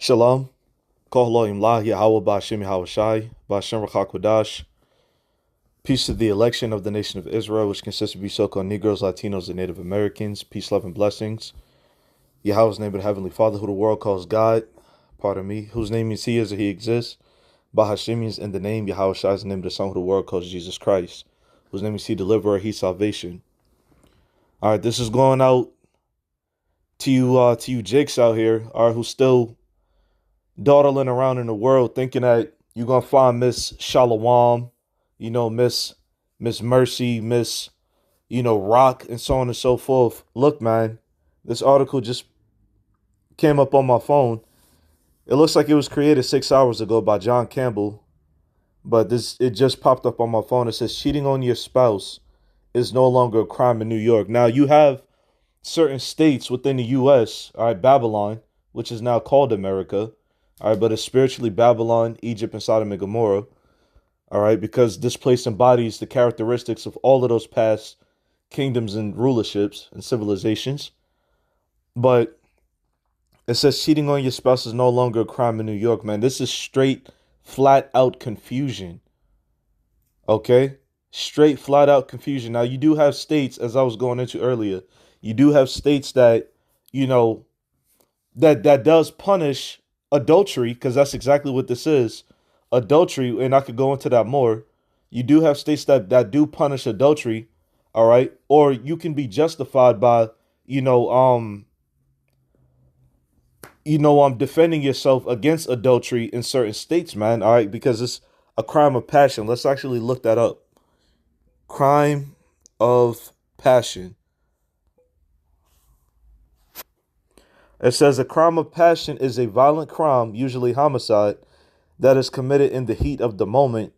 Shalom. Kohloim La Yahweh Ba'Shem Yahushai Ba'Shem Rachakwadash. Peace to the election of the nation of Israel, which consists of you so-called Negroes, Latinos, and Native Americans. Peace, love, and blessings. Yahweh's name of the Heavenly Father, who the world calls God. Pardon me. Whose name means He is or He exists. Bahashem means in the name. Yahushai is the name of the Son, who the world calls Jesus Christ. Whose name is He Deliverer, He Salvation. All right, this is going out to you jakes out here, all right, who's still dawdling around in the world thinking that you're gonna find Miss Shalom, Miss Mercy, Miss, Rock, and so on and so forth. Look, man, this article just came up on my phone. It looks like it was created 6 hours ago by John Campbell, but it just popped up on my phone. It says cheating on your spouse is no longer a crime in New York. Now you have certain states within the U.S., all right, Babylon, which is now called America, all right, but it's spiritually Babylon, Egypt, and Sodom and Gomorrah, all right, because this place embodies the characteristics of all of those past kingdoms and rulerships and civilizations. But it says cheating on your spouse is no longer a crime in New York, man. This is straight, flat out confusion. Okay? Straight, flat out confusion. Now, you do have states, as I was going into earlier, you do have states that, that does punish adultery, because that's exactly what this is. Adultery, and I could go into that more. You do have states that do punish adultery, all right? Or you can be justified by, defending yourself against adultery in certain states, man, all right? Because it's a crime of passion. Let's actually look that up. Crime of passion. It says a crime of passion is a violent crime, usually homicide, that is committed in the heat of the moment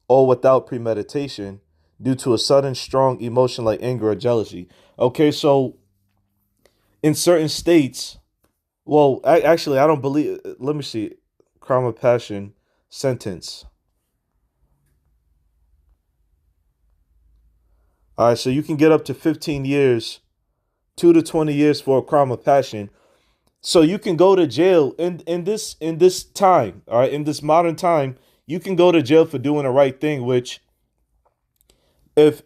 or without premeditation due to a sudden, strong emotion like anger or jealousy. Okay, so in certain states, well, actually, I don't believe, let me see, crime of passion sentence. All right, so you can get up to 15 years, 2 to 20 years for a crime of passion. So you can go to jail in this time, all right, in this modern time, you can go to jail for doing the right thing, which if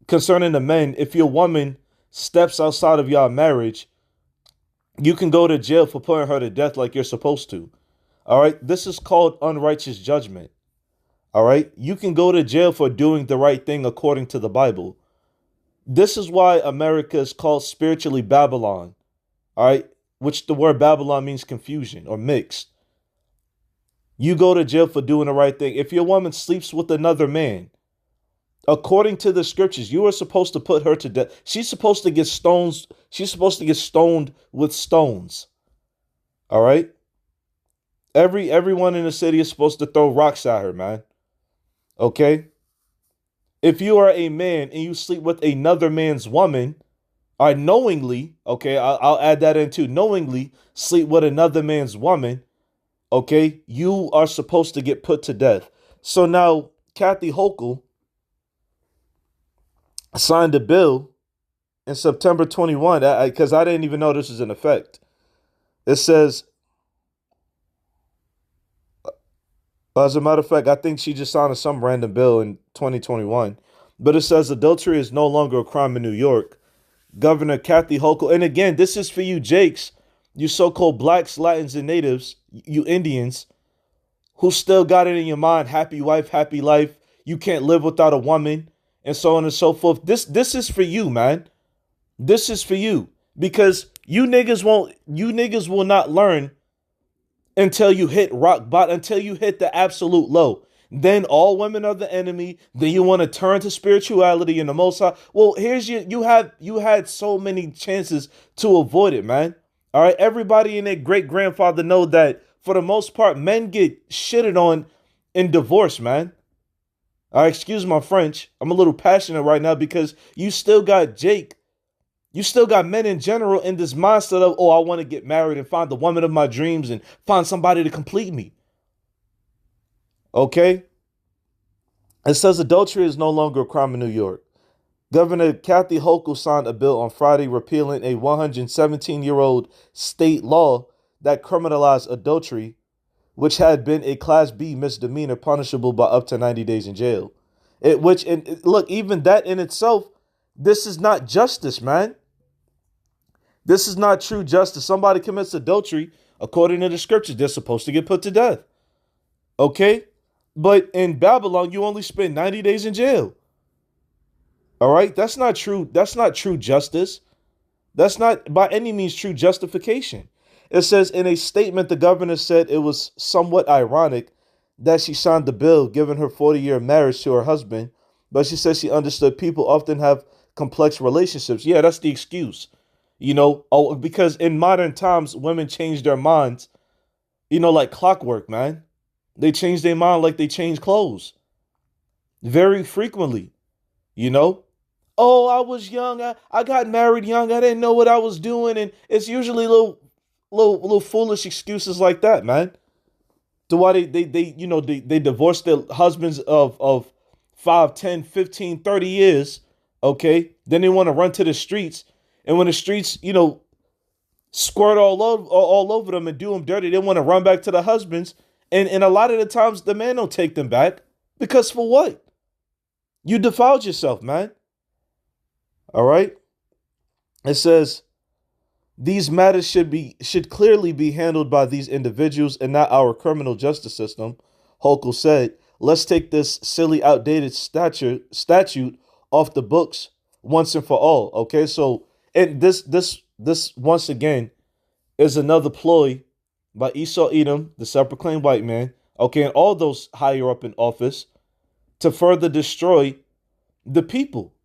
concerning the men, if your woman steps outside of your marriage, you can go to jail for putting her to death like you're supposed to. All right. This is called unrighteous judgment. All right. You can go to jail for doing the right thing according to the Bible. This is why America is called spiritually Babylon. All right, which the word Babylon means confusion or mixed. You go to jail for doing the right thing. If your woman sleeps with another man, according to the scriptures, you are supposed to put her to death. She's supposed to get stones. She's supposed to get stoned with stones. All right. Everyone in the city is supposed to throw rocks at her, man. Okay. If you are a man and you sleep with another man's woman, or knowingly, okay, I'll add that in too, knowingly sleep with another man's woman, okay, you are supposed to get put to death. So now Kathy Hochul signed a bill in September 21, because I didn't even know this was in effect. It says, as a matter of fact, I think she just signed some random bill in 2021, but it says adultery is no longer a crime in New York. Governor Kathy Hochul, and again, this is for you jakes, you so-called blacks, Latins, and natives, you Indians, who still got it in your mind, happy wife, happy life, you can't live without a woman, and so on and so forth. This is for you, man. This is for you. Because you niggas will not learn until you hit rock bottom, until you hit the absolute low. Then all women are the enemy. Then you want to turn to spirituality and the Most High. Well, you had so many chances to avoid it, man. All right, everybody and their great grandfather know that for the most part, men get shitted on in divorce, man. All right, excuse my French. I'm a little passionate right now because you still got Jake. You still got men in general in this mindset of, oh, I want to get married and find the woman of my dreams and find somebody to complete me. Okay. It says adultery is no longer a crime in New York. Governor Kathy Hochul signed a bill on Friday repealing a 117-year-old state law that criminalized adultery, which had been a Class B misdemeanor punishable by up to 90 days in jail. Look, even that in itself, this is not justice, man. This is not true justice. Somebody commits adultery, according to the scriptures, they're supposed to get put to death. Okay? But in Babylon, you only spend 90 days in jail. All right? That's not true. That's not true justice. That's not by any means true justification. It says in a statement, the governor said it was somewhat ironic that she signed the bill giving her 40-year marriage to her husband, but she said she understood people often have complex relationships. Yeah, that's the excuse. Because in modern times, women change their minds, like clockwork, man. They change their mind like they change clothes very frequently, you know? Oh, I was young. I got married young. I didn't know what I was doing. And it's usually little foolish excuses like that, man. To why they divorce their husbands of 5, 10, 15, 30 years. Okay. Then they want to run to the streets. And when the streets, squirt all over them and do them dirty, they want to run back to the husbands. And a lot of the times the man don't take them back. Because for what? You defiled yourself, man. All right. It says these matters should clearly be handled by these individuals and not our criminal justice system. Hochul said, let's take this silly, outdated statute off the books once and for all. Okay, so and this once again is another ploy by Esau Edom, the self-proclaimed white man, okay, and all those higher up in office to further destroy the people.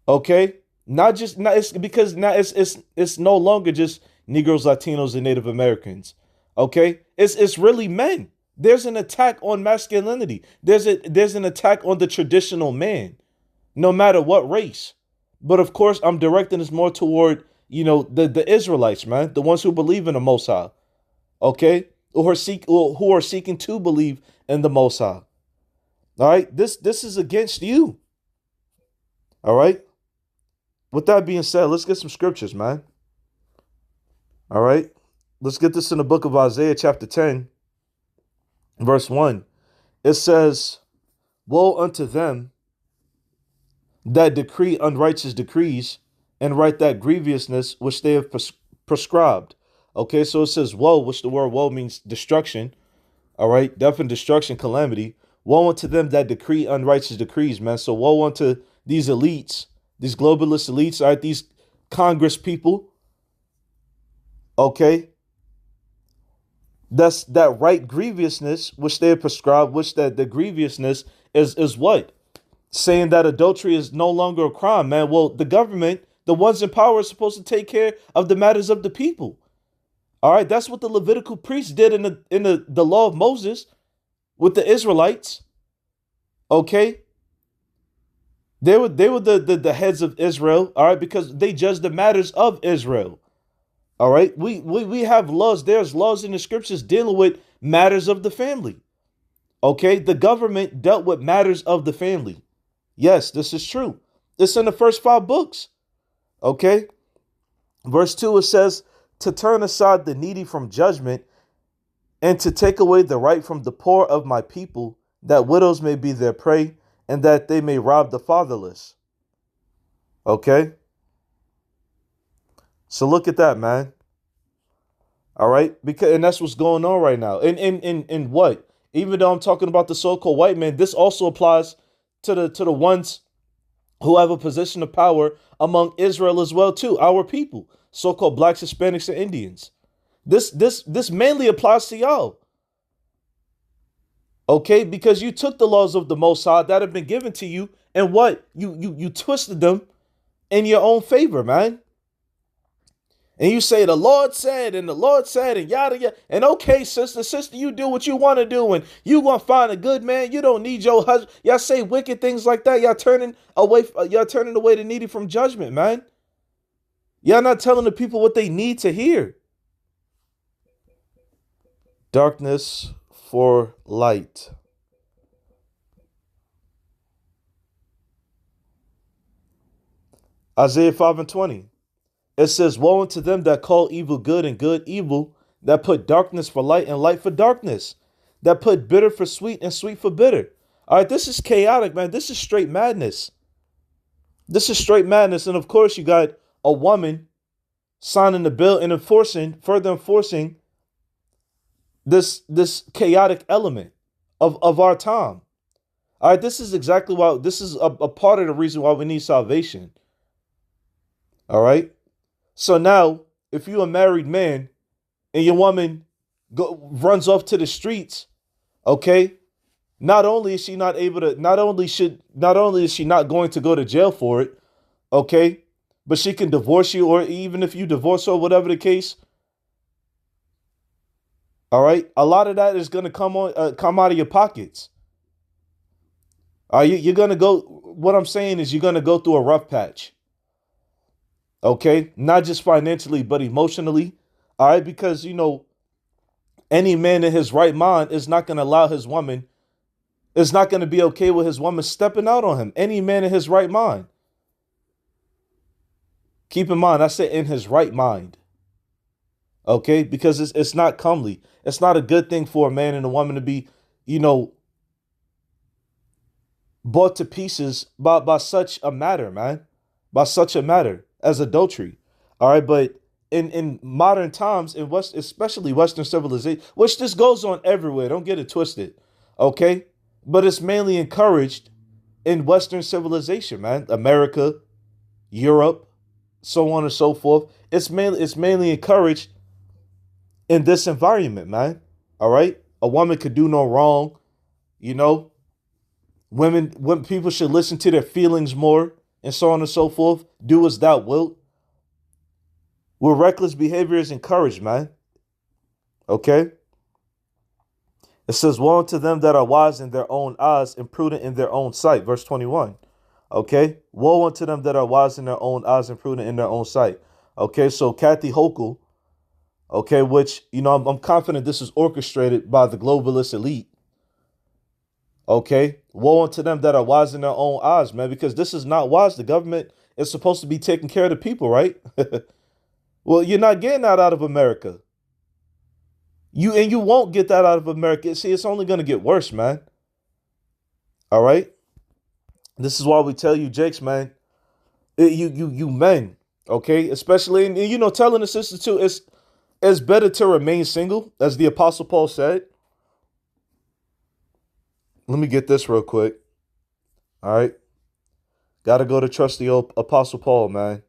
Okay, it's because now it's no longer just Negroes, Latinos, and Native Americans. Okay, it's really men. There's an attack on masculinity. There's an attack on the traditional man, no matter what race. But of course, I'm directing this more toward the Israelites, man, the ones who believe in the Most High. Okay, who are seeking to believe in the Most High. All right, this is against you. All right. With that being said, let's get some scriptures, man. All right. Let's get this in the book of Isaiah, chapter 10, verse 1. It says, woe unto them that decree unrighteous decrees and write that grievousness which they have prescribed. Okay, so it says woe, which the word woe means destruction. All right, death and destruction, calamity. Woe unto them that decree unrighteous decrees, man. So woe unto these elites, these globalist elites, right? These Congress people. Okay. That's that right grievousness which they have prescribed, which that the grievousness is what? Saying that adultery is no longer a crime, man. Well, the government, the ones in power, are supposed to take care of the matters of the people. All right, that's what the Levitical priests did in the law of Moses with the Israelites. Okay. They were the heads of Israel, all right, because they judged the matters of Israel. All right. We have laws. There's laws in the scriptures dealing with matters of the family. Okay. The government dealt with matters of the family. Yes, this is true. It's in the first 5 books. Okay. Verse 2, it says, to turn aside the needy from judgment and to take away the right from the poor of my people, that widows may be their prey and that they may rob the fatherless. Okay. So look at that, man. All right. And that's what's going on right now. And what? Even though I'm talking about the so-called white man, this also applies to the ones who have a position of power among Israel as well, too. Our people, so-called blacks, Hispanics, and Indians. This mainly applies to y'all. Okay, because you took the laws of the Most High that have been given to you, and what? You twisted them in your own favor, man. And you say the Lord said, and yada yada. And okay, sister, you do what you want to do, and you gonna find a good man. You don't need your husband. Y'all say wicked things like that. Y'all turning away the needy from judgment, man. Y'all not telling the people what they need to hear. Darkness for light. Isaiah 5 and 20. It says, woe unto them that call evil good and good evil, that put darkness for light and light for darkness, that put bitter for sweet and sweet for bitter. All right, this is chaotic, man. This is straight madness. This is straight madness. And of course, you got a woman signing the bill and further enforcing this chaotic element of our time. All right, this is exactly why this is a part of the reason why we need salvation. All right. So now, if you're a married man and your woman runs off to the streets, okay, not only is she not able to, not only is she not going to go to jail for it, okay, but she can divorce you, or even if you divorce her, whatever the case. All right, a lot of that is going to come out of your pockets. All right, you're gonna go. What I'm saying is, you're gonna go through a rough patch. Okay, not just financially, but emotionally. All right, because any man in his right mind is not gonna allow his woman. Is not gonna be okay with his woman stepping out on him. Any man in his right mind. Keep in mind, I said in his right mind. Okay, because it's not comely. It's not a good thing for a man and a woman to be, you know, brought to pieces by such a matter, man. By such a matter as adultery. All right, but in modern times, in West, especially Western civilization, which this goes on everywhere, don't get it twisted. Okay? But it's mainly encouraged in Western civilization, man. America, Europe, so on and so forth. It's mainly encouraged in this environment, man. All right? A woman could do no wrong, you know. When people should listen to their feelings more, and so on and so forth. Do as thou wilt. Where reckless behavior is encouraged, man. Okay? It says, woe unto them that are wise in their own eyes and prudent in their own sight. Verse 21. Okay? Woe unto them that are wise in their own eyes and prudent in their own sight. Okay, so Kathy Hochul, okay, which, I'm confident this is orchestrated by the globalist elite. Okay, woe unto them that are wise in their own eyes, man, because this is not wise. The government is supposed to be taking care of the people, right? Well, you're not getting that out of America. You won't get that out of America. See, it's only going to get worse, man. All right. This is why we tell you, Jakes, man. You men, okay, especially and telling the sisters too. It's better to remain single, as the Apostle Paul said. Let me get this real quick. All right. Got to go to trusty old Apostle Paul, man.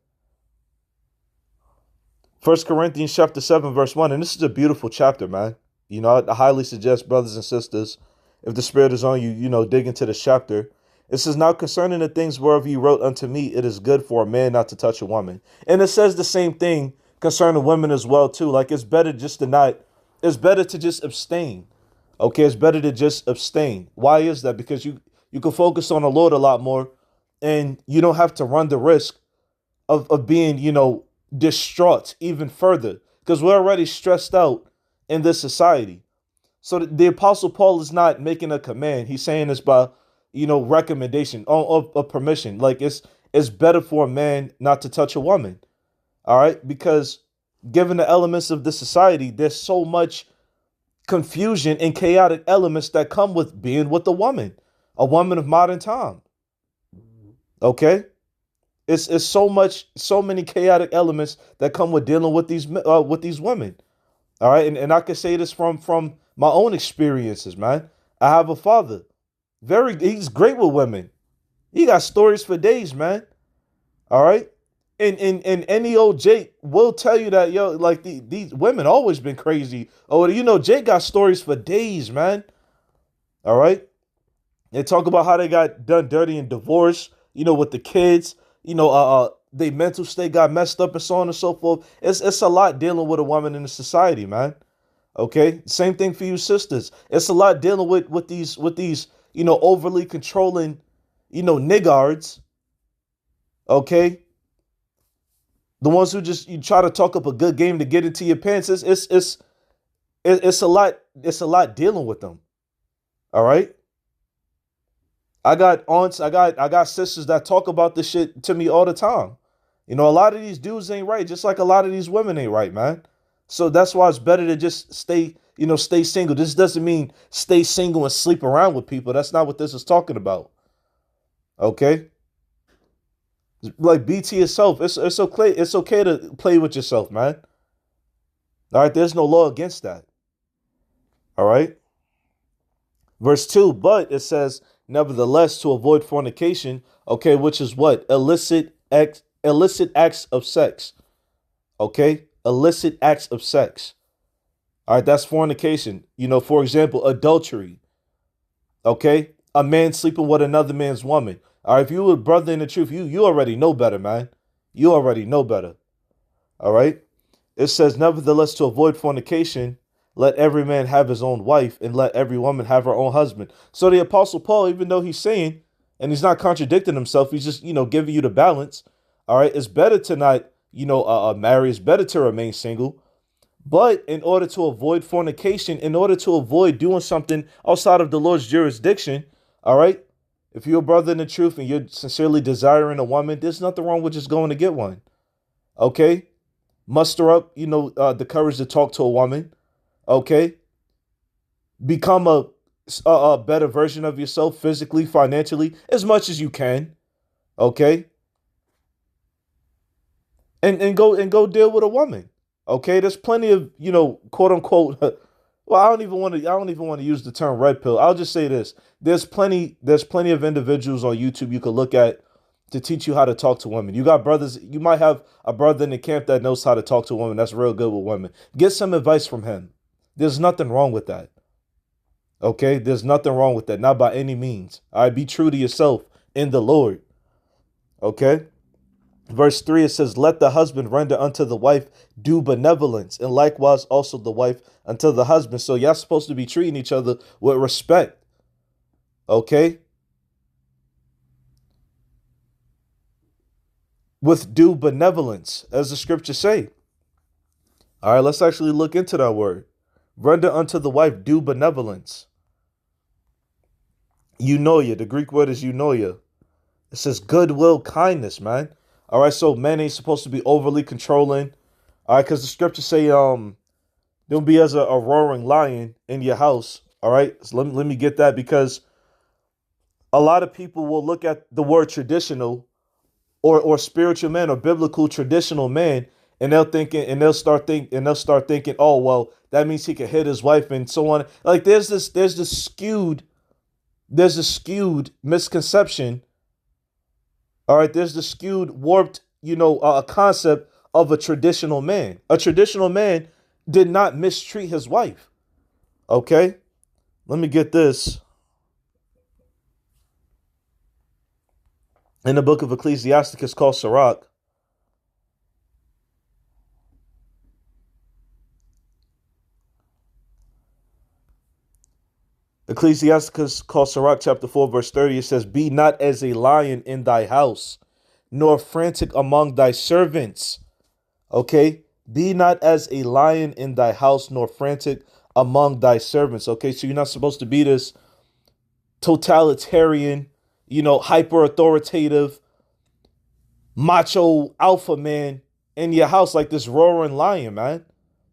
1 Corinthians chapter 7, verse 1. And this is a beautiful chapter, man. I highly suggest, brothers and sisters, if the Spirit is on you, dig into this chapter. It says, now concerning the things whereof you wrote unto me, it is good for a man not to touch a woman. And it says the same thing concerning women as well, too. Like, it's better to just abstain. Okay, it's better to just abstain. Why is that? Because you can focus on the Lord a lot more, and you don't have to run the risk of being, distraught even further, because we're already stressed out in this society. So the Apostle Paul is not making a command. He's saying this by, recommendation of permission. Like, it's better for a man not to touch a woman. All right, because given the elements of this society, there's so much confusion and chaotic elements that come with being with a woman of modern time. Okay, it's so many chaotic elements that come with dealing with these women. All right, and I can say this from my own experiences, man. I have a father, he's great with women. He got stories for days, man. All right, and any old Jake will tell you that, like these women always been crazy. Oh, Jake got stories for days, man. All right. They talk about how they got done dirty and divorced, with the kids, their mental state got messed up and so on and so forth. It's a lot dealing with a woman in the society, man. Okay. Same thing for you sisters. It's a lot dealing with these, overly controlling, niggards. Okay. The ones who just you try to talk up a good game to get into your pants. It's a lot. It's a lot dealing with them. All right. I got aunts. I got sisters that talk about this shit to me all the time. You know, a lot of these dudes ain't right, just like a lot of these women ain't right, man. So that's why it's better to just stay single. This doesn't mean stay single and sleep around with people. That's not what this is talking about. Okay? Like be to yourself. It's okay to play with yourself, man. All right, there's no law against that. All right? Verse 2, but it says, nevertheless, to avoid fornication, okay, which is what? Illicit acts of sex. Okay? Illicit acts of sex. All right, that's fornication. You know, for example, adultery. Okay? A man sleeping with another man's woman. All right, if you were a brother in the truth, you already know better, man. You already know better. All right? It says, nevertheless, to avoid fornication, let every man have his own wife, and let every woman have her own husband. So the Apostle Paul, even though he's saying, and he's not contradicting himself, he's just, giving you the balance. All right, it's better to not, marry. It's better to remain single. But in order to avoid fornication, in order to avoid doing something outside of the Lord's jurisdiction, all right, if you're a brother in the truth and you're sincerely desiring a woman, there's nothing wrong with just going to get one. Okay? Muster up, the courage to talk to a woman. Okay? Become a better version of yourself physically, financially, as much as you can. Okay? And go deal with a woman. Okay? There's plenty of, quote unquote well, I don't even want to use the term red pill. I'll just say this. There's plenty of individuals on YouTube you could look at to teach you how to talk to women. You got brothers, you might have a brother in the camp that knows how to talk to women. That's real good with women. Get some advice from him. There's nothing wrong with that. Okay? There's nothing wrong with that. Not by any means. All right, be true to yourself in the Lord. Okay? Verse 3, it says, let the husband render unto the wife due benevolence, and likewise also the wife unto the husband. So y'all supposed to be treating each other with respect. Okay? With due benevolence, as the scriptures say. All right, let's actually look into that word. Render unto the wife due benevolence. Eunoia, the Greek word is eunoia. It says goodwill, kindness, man. All right, so men ain't supposed to be overly controlling. All right, because the scriptures say, there'll be as a roaring lion in your house. All right, so let me get that, because a lot of people will look at the word traditional or spiritual man or biblical traditional man, and they'll start thinking, oh well, that means he can hit his wife and so on. Like there's this skewed misconception. All right, there's the skewed, warped, concept of a traditional man. A traditional man did not mistreat his wife. Okay, let me get this. In the book of Ecclesiasticus called Sirach, Ecclesiasticus called Sirach chapter 4 verse 30, it says, be not as a lion in thy house, nor frantic among thy servants. Okay? Be not as a lion in thy house, nor frantic among thy servants. Okay? So you're not supposed to be this totalitarian, hyper authoritative, macho alpha man in your house like this roaring lion, man.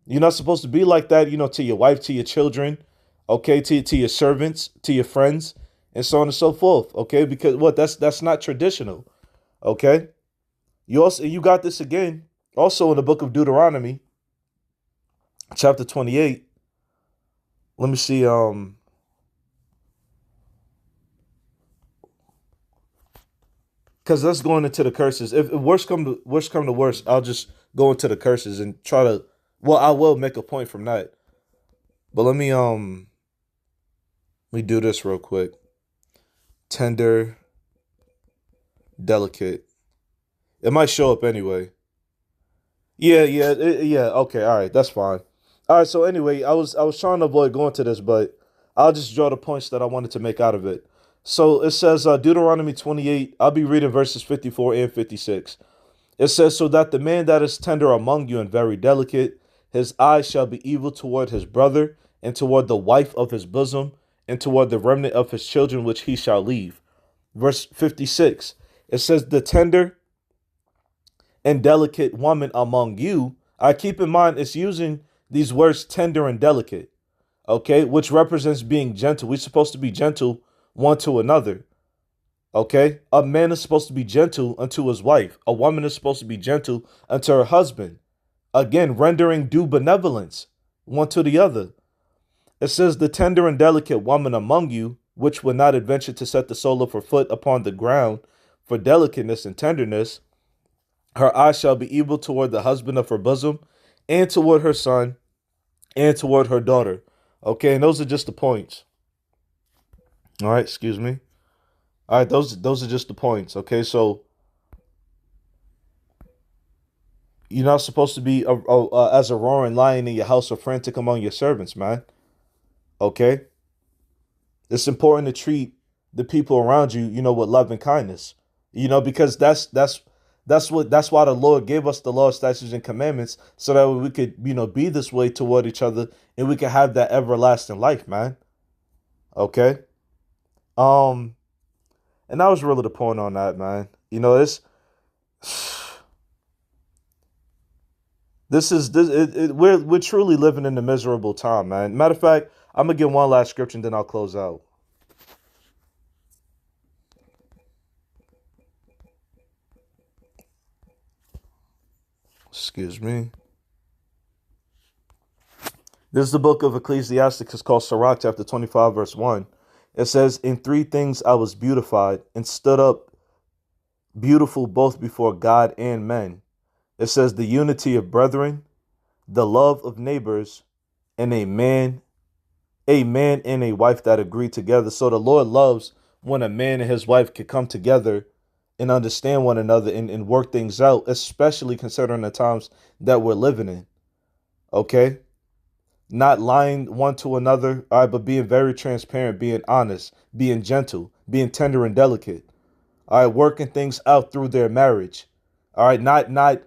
You're not supposed to be like that, to your wife, to your children, okay, to your servants, to your friends, and so on and so forth. Okay? Because that's not traditional. Okay? You got this again also in the book of Deuteronomy, chapter 28. Let me see. Because that's going into the curses. If worst come to worst, I'll just go into the curses and try to. Well, I will make a point from that. But let me do this real quick. Tender, delicate. It might show up anyway. Yeah. Okay, all right, that's fine. All right. So anyway, I was trying to avoid going to this, but I'll just draw the points that I wanted to make out of it. So it says Deuteronomy 28. I'll be reading verses 54 and 56. It says, so that the man that is tender among you and very delicate, his eyes shall be evil toward his brother, and toward the wife of his bosom, and toward the remnant of his children which he shall leave. Verse 56. It says, the tender and delicate woman among you. I keep in mind it's using these words tender and delicate, okay, which represents being gentle. We're supposed to be gentle one to another. Okay, a man is supposed to be gentle unto his wife. A woman is supposed to be gentle unto her husband. Again, rendering due benevolence one to the other. It says, the tender and delicate woman among you, which would not adventure to set the sole of her foot upon the ground for delicateness and tenderness, her eye shall be evil toward the husband of her bosom, and toward her son, and toward her daughter. Okay, and those are just the points. All right, excuse me. All right, those are just the points. Okay, so you're not supposed to be as a roaring lion in your house or frantic among your servants, man. Okay, it's important to treat the people around you, with love and kindness. Because that's why the Lord gave us the law, statutes, and commandments, so that we could, be this way toward each other, and we can have that everlasting life, man. Okay. Um, and that was really the point on that, man. We're truly living in a miserable time, man. Matter of fact, I'm gonna get one last scripture and then I'll close out. Excuse me. This is the book of Ecclesiastes. It's called Sirach, chapter 25, verse 1. It says, in three things I was beautified and stood up beautiful both before God and men. It says the unity of brethren, the love of neighbors, and a man and a wife that agree together. So the Lord loves when a man and his wife can come together and understand one another and work things out, especially considering the times that we're living in. Okay? Not lying one to another, all right, but being very transparent, being honest, being gentle, being tender and delicate. All right, working things out through their marriage. All right, not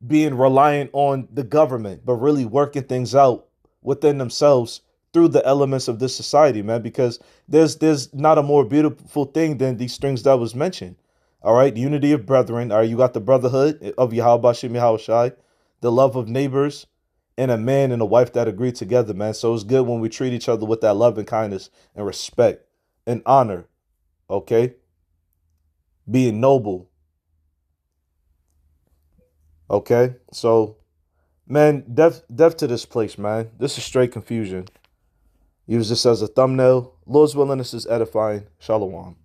being reliant on the government, but really working things out within themselves through the elements of this society, man, because there's not a more beautiful thing than these things that was mentioned. All right, unity of brethren. All right, you got the brotherhood of Yahweh Shem Shai, the love of neighbors, and a man and a wife that agree together, man. So it's good when we treat each other with that love and kindness and respect and honor. Okay, being noble. Okay, so man, deaf to this place, man. This is straight confusion. Use this as a thumbnail. Lord's willing, this is edifying. Shalom.